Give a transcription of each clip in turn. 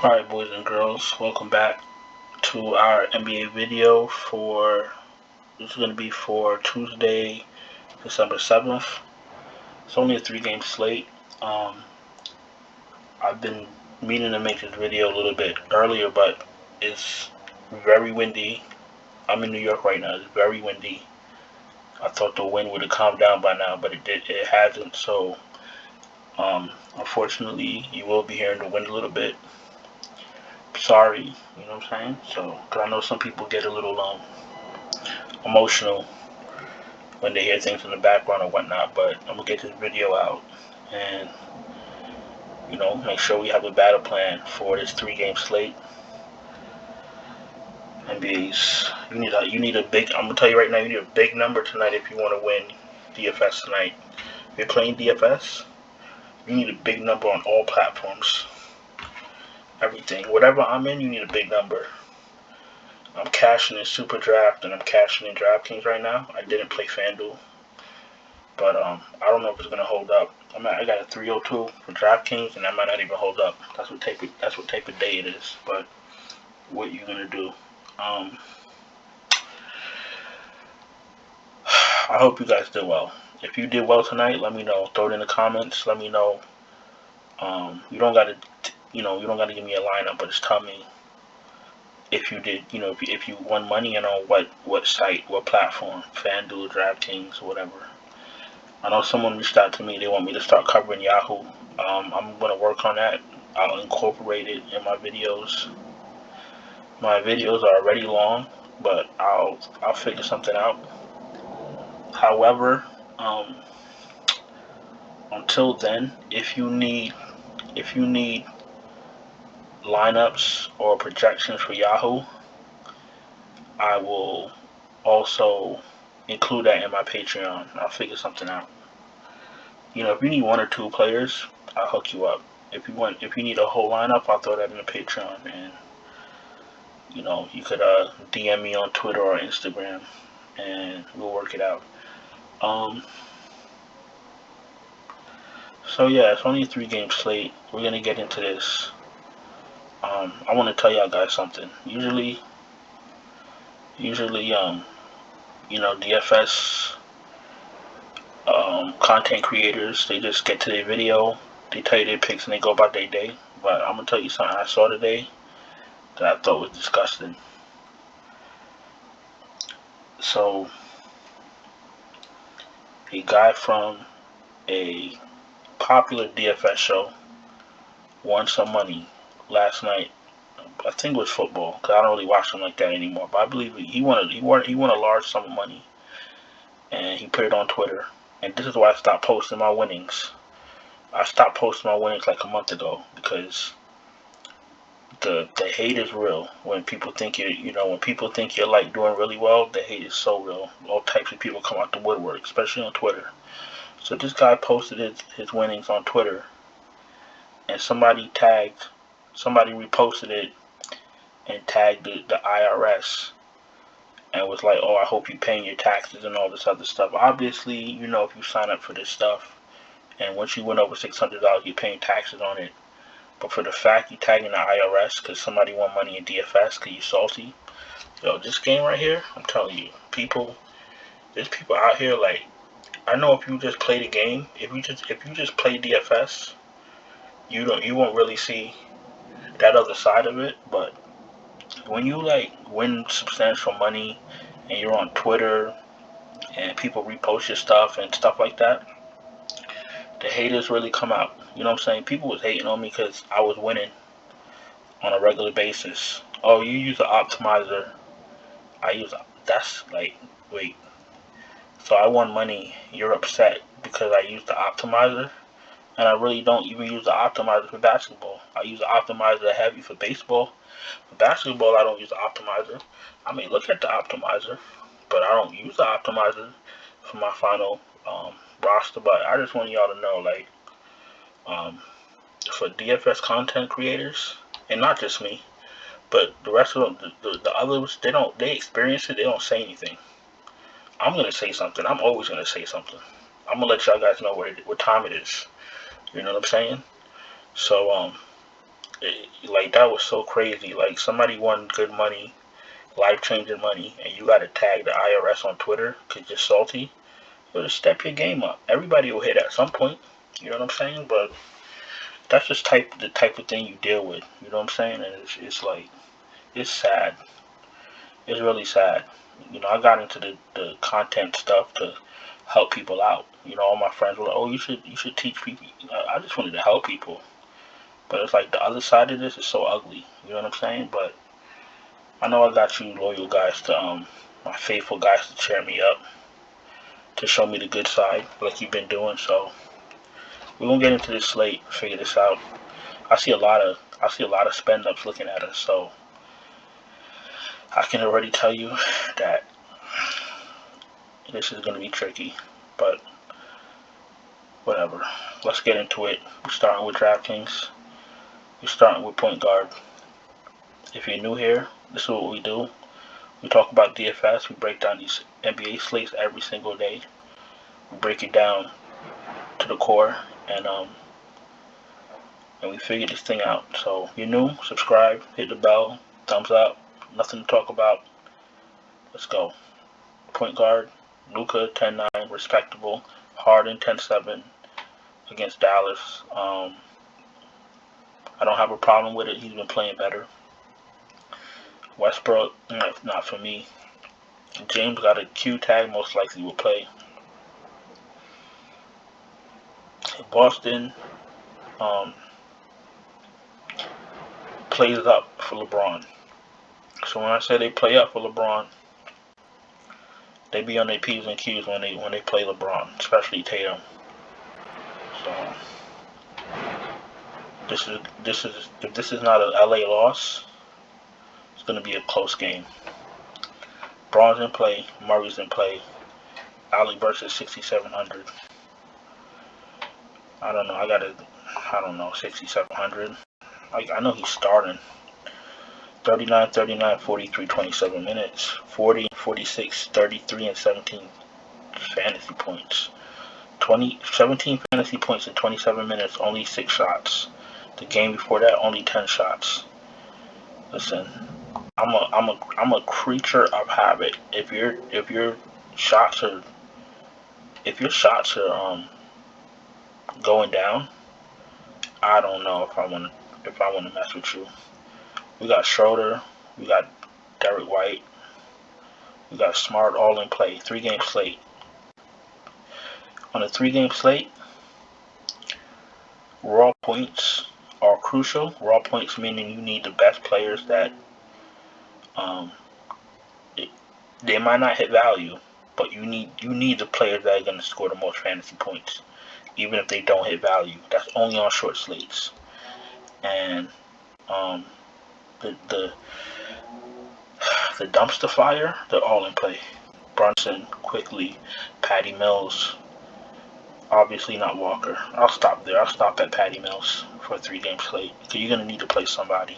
Alright, boys and girls, welcome back to our NBA video this is going to be for Tuesday, December 7th. It's only a 3-game slate. I've been meaning to make this video a little bit earlier, but it's very windy. I'm in New York right now. It's very windy. I thought the wind would have calmed down by now, but it hasn't. So, unfortunately, you will be hearing the wind a little bit. Sorry, you know what I'm saying? So, cause I know some people get a little emotional when they hear things in the background or whatnot, but I'm gonna get this video out and make sure we have a battle plan for this 3-game slate. NBA's you need a big. I'm gonna tell you right now, you need a big number tonight if you want to win DFS tonight. If you're playing DFS, you need a big number on all platforms. Everything, whatever I'm in, you need a big number. I'm cashing in Superdraft and I'm cashing in Draftkings right now. I didn't play Fanduel, but I don't know if it's gonna hold up. I got a 302 for Draftkings, and that might not even hold up. That's what type of day it is. But what you gonna do? I hope you guys did well. If you did well tonight, let me know. Throw it in the comments. Let me know. You don't gotta give me a lineup, but just tell me if you did, if you won money and on what site, what platform, FanDuel, DraftKings, whatever. I know someone reached out to me. They want me to start covering Yahoo. I'm gonna work on that. I'll incorporate it in my videos. My videos are already long, but I'll figure something out. However, until then, if you need lineups or projections for Yahoo, I will also include that in my Patreon. I'll figure something out. If you need 1 or 2 players, I'll hook you up. If you need a whole lineup, I'll throw that in the Patreon, and you could DM me on Twitter or Instagram, and we'll work it out. So yeah, it's only a 3-game slate. We're gonna get into this. I want to tell y'all guys something. Usually, DFS content creators, they just get to their video, they tell you their picks, and they go about their day. But I'm gonna tell you something I saw today that I thought was disgusting. So, a guy from a popular DFS show won some money last night. I think it was football, because I don't really watch them like that anymore. But I believe he won a large sum of money, and he put it on Twitter. And this is why I stopped posting my winnings. I stopped posting my winnings like a month ago, because the hate is real. When people think you're like doing really well, the hate is so real. All types of people come out the woodwork, especially on Twitter. So this guy posted his winnings on Twitter, and somebody reposted it and tagged the IRS and was like, "Oh, I hope you're paying your taxes and all this other stuff." Obviously, if you sign up for this stuff, and once you win over $600, you're paying taxes on it. But for the fact you're tagging the IRS because somebody won money in DFS because you're salty, this game right here, I'm telling you, there's people out here like, I know if you just play the game, if you just play DFS, you won't really see that other side of it. But when you win substantial money and you're on Twitter and people repost your stuff and stuff like that, the haters really come out. You know what I'm saying? People was hating on me because I was winning on a regular basis. Oh, you use an optimizer. That's like, wait. So I won money. You're upset because I used the optimizer? And I really don't even use the optimizer for basketball. I use the optimizer heavy for baseball. For basketball, I don't use the optimizer. I may look at the optimizer, but I don't use the optimizer for my final roster. But I just want y'all to know, for DFS content creators, and not just me, but the rest of them, the others, they experience it. They don't say anything. I'm gonna say something. I'm always gonna say something. I'm gonna let y'all guys know what time it is. You know what I'm saying? So Like, that was so crazy. Like, somebody won good money, life-changing money, and you got to tag the IRS on Twitter because you're salty. You'll just step your game up. Everybody will hit at some point. You know what I'm saying? But that's just the type of thing you deal with. You know what I'm saying? And it's like, it's sad. It's really sad. You know, I got into the content stuff to help people out. You know, all my friends were like, "Oh, you should teach people." I just wanted to help people, but it's like the other side of this is so ugly. You know what I'm saying? But I know I got you loyal guys to my faithful guys to cheer me up, to show me the good side, like you've been doing. So we're gonna get into this slate, figure this out. I see a lot of spend ups looking at us, so I can already tell you that this is gonna be tricky. But whatever. Let's get into it. We're starting with Draftkings. We're starting with point guard. If you're new here, this is what we do. We talk about DFS. We break down these NBA slates every single day. We break it down to the core, and we figure this thing out. So if you're new, subscribe, hit the bell, thumbs up. Nothing to talk about. Let's go. Point guard, Luka 10-9, respectable. Harden 10-7 against Dallas. I don't have a problem with it. He's been playing better. Westbrook, not for me. James got a Q tag, most likely will play. Boston plays up for LeBron. So when I say they play up for LeBron, they be on their P's and Q's when they play LeBron, especially Tatum. So if this is not an LA loss, it's gonna be a close game. Braun's in play, Murray's in play. Alec versus 6,700. I don't know, 6,700. I know he's starting. 39, 39, 43, 27 minutes. 40, 46, 33, and 17 fantasy points. 17 fantasy points in 27 minutes, only 6 shots. The game before that, only 10 shots. Listen, I'm a creature of habit. If your shots are going down, I don't know if I want to mess with you. We got Schroeder, we got Derek White, we got Smart all in play. 3-game slate. On a 3-game slate, raw points are crucial. Raw points meaning you need the best players that they might not hit value, but you need the players that are going to score the most fantasy points, even if they don't hit value. That's only on short slates. And the dumpster fire, they're all in play. Brunson, Quickly, Patty Mills, obviously not Walker. I'll stop there. I'll stop at Patty Mills for a 3-game slate because you're gonna need to play somebody.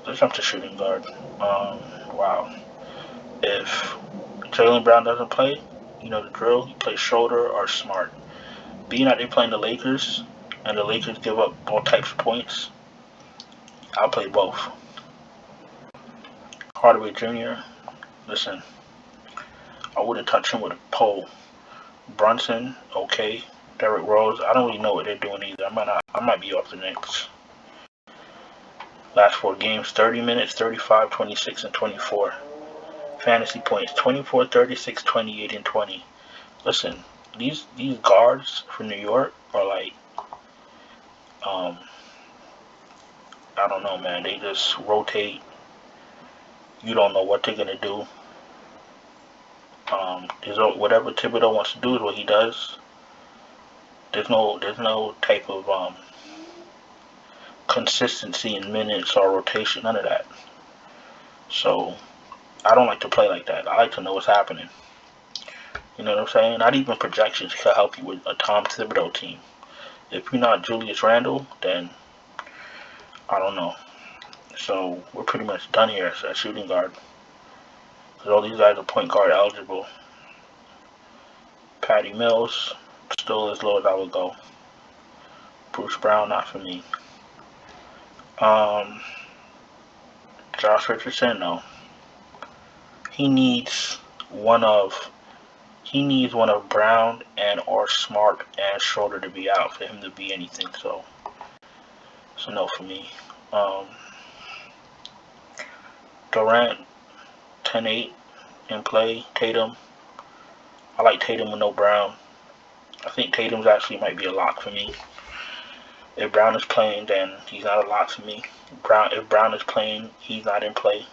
Let's jump to shooting guard. Wow. If Jaylen Brown doesn't play, you know the drill. You play Schroeder or Smart. Being that they're playing the Lakers and the Lakers give up all types of points, I'll play both. Hardaway Jr. Listen, I wouldn't touch him with a pole. Brunson, okay. Derrick Rose, I don't really know what they're doing either. I might be off the Knicks. Last 4 games, 30 minutes, 35, 26, and 24. Fantasy points, 24, 36, 28, and 20. Listen, these guards for New York are like, I don't know, man. They just rotate. You don't know what they're gonna do. Whatever Thibodeau wants to do is what he does. There's no type of consistency in minutes or rotation, none of that. So I don't like to play like that. I like to know what's happening. You know what I'm saying? Not even projections can help you with a Tom Thibodeau team. If you're not Julius Randle, then I don't know. So we're pretty much done here at shooting guard. Because all these guys are point guard eligible. Patty Mills, still as low as I would go. Bruce Brown, not for me. Um, Josh Richardson, no. He needs one of Brown and or Smart and Schroeder to be out for him to be anything. So no for me. Durant 10-8 in play. Tatum. I like Tatum with no Brown. I think Tatum's actually might be a lock for me. If Brown is playing, then he's not a lock for me. If Brown is playing, he's not in play.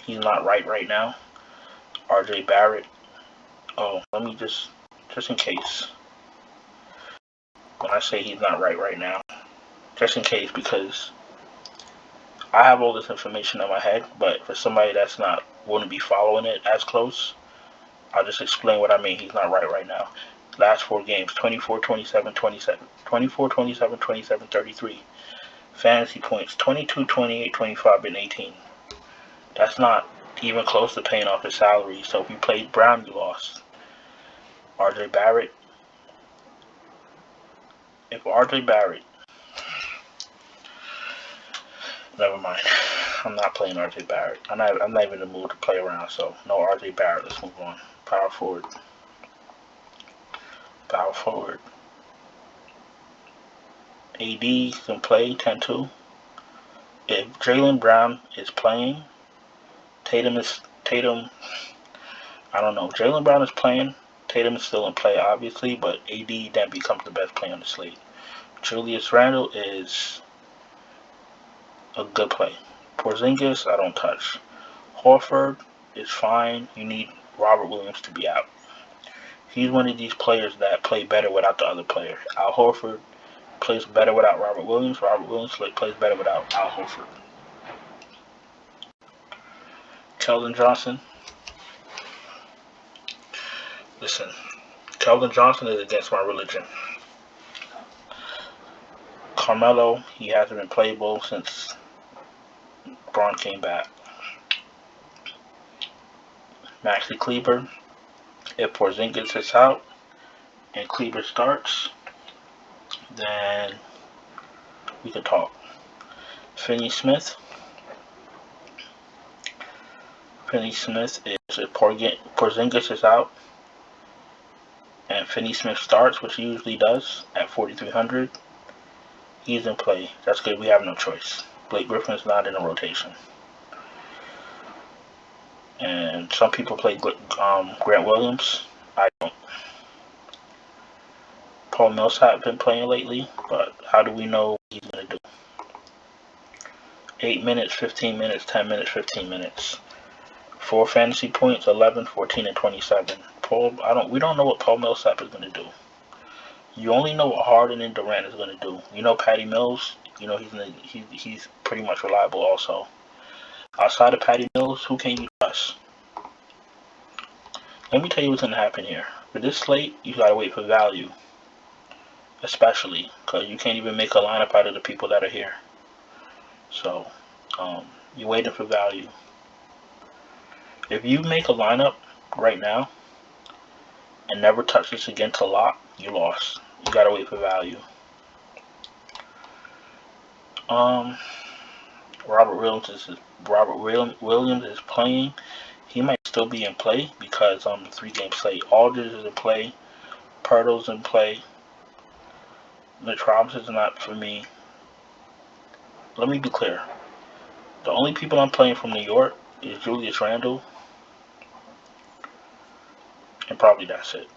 He's not right now. RJ Barrett. Oh, let me just in case. When I say he's not right now, just in case, because I have all this information in my head, but for somebody that's not wouldn't be following it as close, I'll just explain what I mean. He's not right now. Last 4 games, 24, 27, 27. 24, 27, 27, 33. Fantasy points, 22, 28, 25, and 18. That's not even close to paying off his salary. So if you played Brown, you lost. RJ Barrett. If RJ Barrett. Never mind. I'm not playing RJ Barrett. I'm not even in the mood to play around. So no RJ Barrett. Let's move on. Power forward. AD can play 10-2. If Jaylen Brown is playing, Tatum. I don't know. Jaylen Brown is playing. Tatum is still in play, obviously, but AD then becomes the best player on the slate. Julius Randle is a good play. Porzingis, I don't touch. Horford is fine. You need Robert Williams to be out. He's one of these players that play better without the other player. Al Horford plays better without Robert Williams. Robert Williams plays better without Al Horford. Keldon Johnson. Listen, Keldon Johnson is against my religion. Carmelo, he hasn't been playable since Braun came back. Maxi Kleber. If Porzingis is out and Kleber starts, then we can talk. Finney Smith. Is if Porzingis is out and Finney Smith starts, which he usually does at 4,300, he's in play. That's good. We have no choice. Blake Griffin is not in a rotation. And some people play Grant Williams. I don't. Paul Millsap been playing lately, but how do we know what he's going to do? 8 minutes, 15 minutes, 10 minutes, 15 minutes. 4 fantasy points, 11, 14, and 27. We don't know what Paul Millsap is going to do. You only know what Harden and Durant is going to do. You know Patty Mills. You know he's pretty much reliable also. Outside of Patty Mills, who can you trust? Let me tell you what's going to happen here. For this slate, you got to wait for value. Especially because you can't even make a lineup out of the people that are here. So, you're waiting for value. If you make a lineup right now and never touch this again to lock, you lost. You gotta wait for value. Robert Williams is playing. He might still be in play because the 3-game slate. Aldridge is in play. Pirtle's in play. Mitch Robinson is not for me. Let me be clear. The only people I'm playing from New York is Julius Randle. And probably that's it.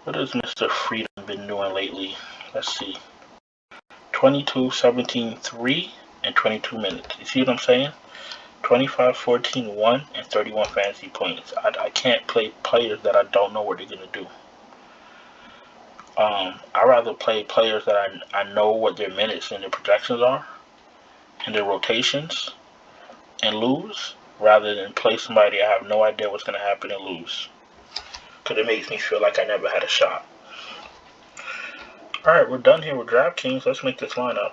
What has Mr. Freedom been doing lately? Let's see. 22, 17, 3, and 22 minutes. You see what I'm saying? 25, 14, 1, and 31 fantasy points. I can't play players that I don't know what they're going to do. I'd rather play players that I know what their minutes and their projections are and their rotations and lose rather than play somebody I have no idea what's going to happen and lose. Because it makes me feel like I never had a shot. Alright, we're done here with Draftkings. Let's make this lineup.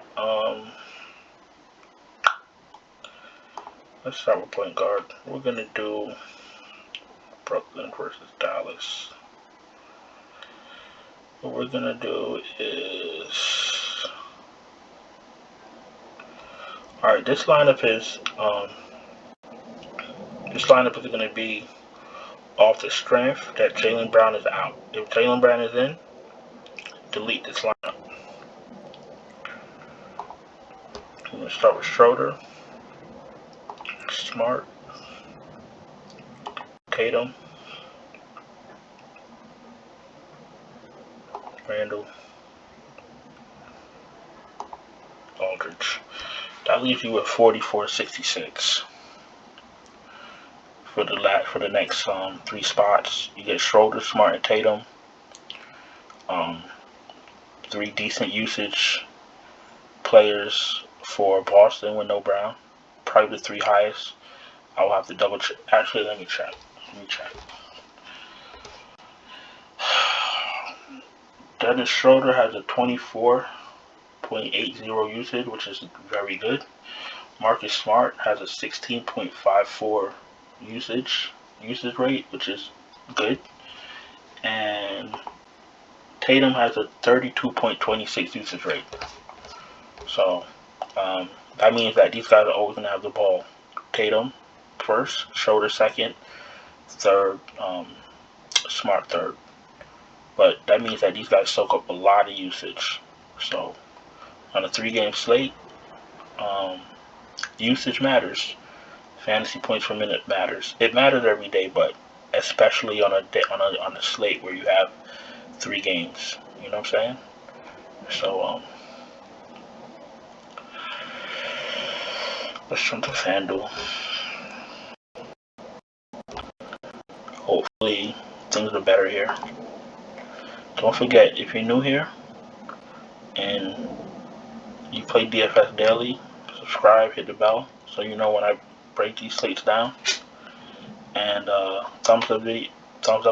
Let's start with point guard. We're going to do Brooklyn versus Dallas. what we're gonna do is, all right. This lineup is gonna be off the strength that Jaylen Brown is out. If Jaylen Brown is in, delete this lineup. I'm gonna start with Schroeder, Smart, Tatum, Randall, Aldridge. That leaves you with 44-66 for the next 3 spots. You get Schroeder, Smart, and Tatum. 3 decent usage players for Boston with no Brown. Probably the 3 highest. I will have to double check. Actually, let me check. Dennis Schroeder has a 24.80 usage, which is very good. Marcus Smart has a 16.54 usage rate, which is good. And Tatum has a 32.26 usage rate. So that means that these guys are always going to have the ball. Tatum first, Schroeder second, third, Smart third. But that means that these guys soak up a lot of usage. So on a 3-game slate, usage matters. Fantasy points per minute matters. It matters every day, but especially on a slate where you have 3 games. You know what I'm saying? So let's jump to Fanduel. Hopefully things are better here. Don't forget, if you're new here and you play DFS daily, subscribe, hit the bell so you know when I break these slates down. And thumbs up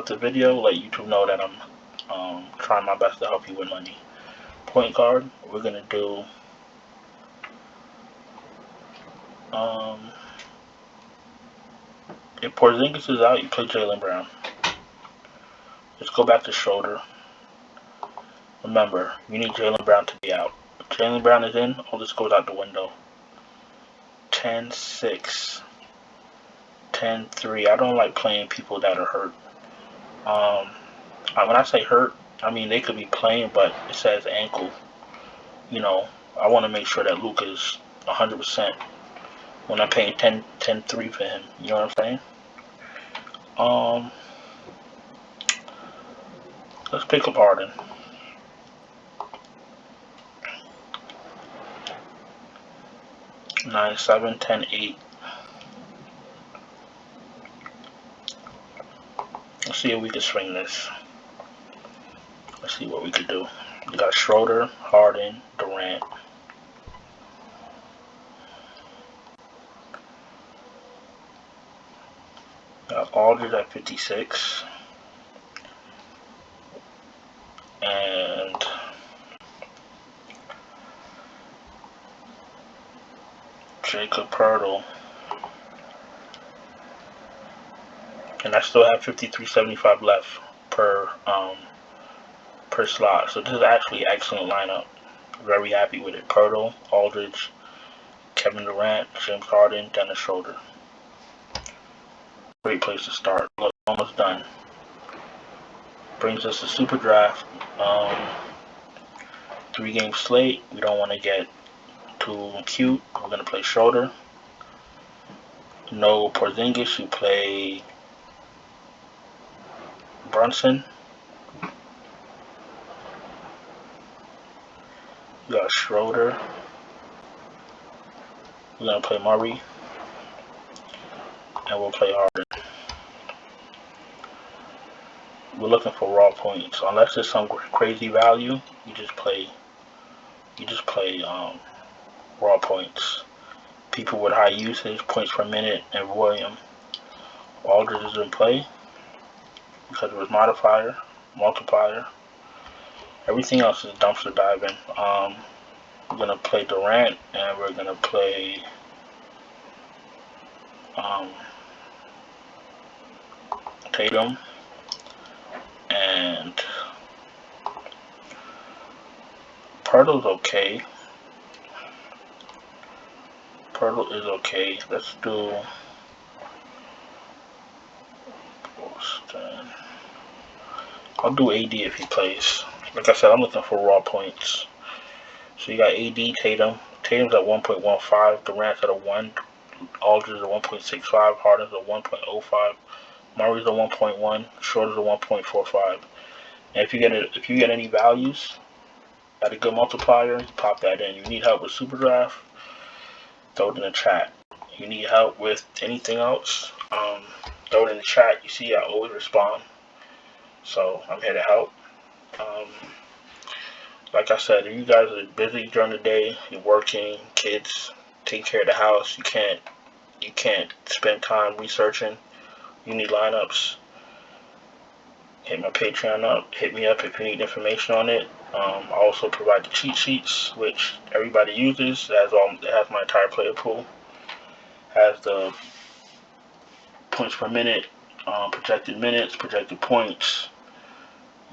the video, let YouTube know that I'm trying my best to help you win money. Point guard, we're gonna do if Porzingis is out, you play Jaylen Brown. Let's go back to Schroeder. Remember, you need Jaylen Brown to be out. If Jaylen Brown is in, all this goes out the window. 10-6, 10-3. I don't like playing people that are hurt. When I say hurt, I mean they could be playing, but it says ankle. You know, I want to make sure that Luke is 100% when I'm paying 10-3 for him. You know what I'm saying? Let's pick up Harden. 9-7, 10-8. Let's see if we can swing this. Let's see what we could do. We got Schroeder, Harden, Durant. Got Aldridge at 56. And Jacob Poeltl. And I still have 53.75 left per slot. So this is actually an excellent lineup. Very happy with it. Poeltl, Aldridge, Kevin Durant, James Harden, Dennis Schroeder. Great place to start. Look, almost done. Brings us to Superdraft. 3-game slate. We don't want to get too cute. We're going to play Schroeder. No Porzingis. You play Brunson. You got Schroeder. We're going to play Murray. And we'll play Harden. We're looking for raw points. Unless there's some crazy value, you just play raw points. People with high usage, points per minute, and William. Aldridge is in play because of his multiplier. Everything else is dumpster diving. We're gonna play Durant, and we're gonna play Tatum, and Pirtle's okay. Pirtle is okay. Let's do Boston. I'll do AD if he plays. Like I said, I'm looking for raw points. So you got AD, Tatum. Tatum's at 1.15. Durant's at a 1. Aldridge at 1.65. Harden's at 1.05. Murray's at 1.1. Schroeder's at 1.45. And if you get any values at a good multiplier, pop that in. You need help with Superdraft, throw it in the chat. You need help with anything else, throw it in the chat. You see, I always respond. So I'm here to help. Like I said, if you guys are busy during the day, you're working, kids, taking care of the house, you can't spend time researching. You need lineups. Hit my Patreon up. Hit me up if you need information on it. I also provide the cheat sheets, which everybody uses. It has my entire player pool. Has the points per minute, projected minutes, projected points,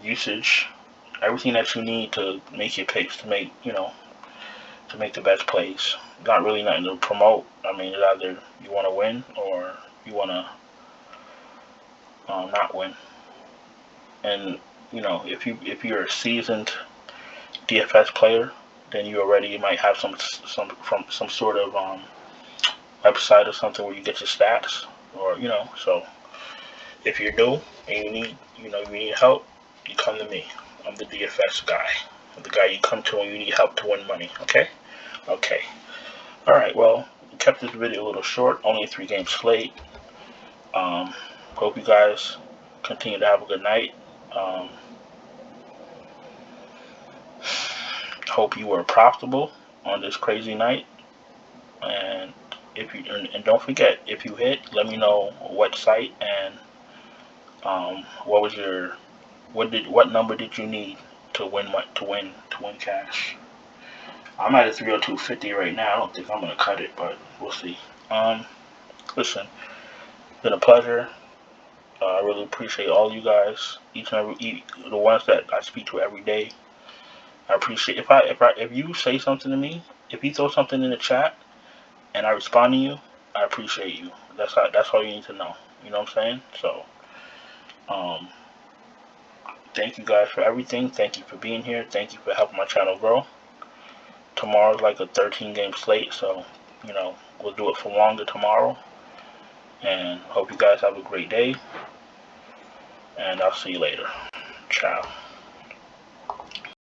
usage, everything that you need to make your picks, to make the best plays. Not really nothing to promote. I mean, it's either you want to win or you want to not win. And if you're a seasoned DFS player, then you might have some sort of website or something where you get your stats, or so if you're new and you need help, you come to me. I'm the DFS guy. I'm the guy you come to when you need help to win money. Okay. Alright, well, we kept this video a little short, only a 3-game slate. Hope you guys continue to have a good night. Hope you were profitable on this crazy night. And don't forget, if you hit, let me know what site and what number did you need to win cash. I'm at a 302.50 right now. I don't think I'm gonna cut it, but we'll see. Listen, it's been a pleasure. I really appreciate all you guys, each and every the ones that I speak to every day. I appreciate if you say something to me, if you throw something in the chat and I respond to you, I appreciate you. That's all you need to know. You know what I'm saying? So, thank you guys for everything. Thank you for being here. Thank you for helping my channel grow. Tomorrow's like a 13-game slate, so we'll do it for longer tomorrow. And hope you guys have a great day. And I'll see you later. Ciao.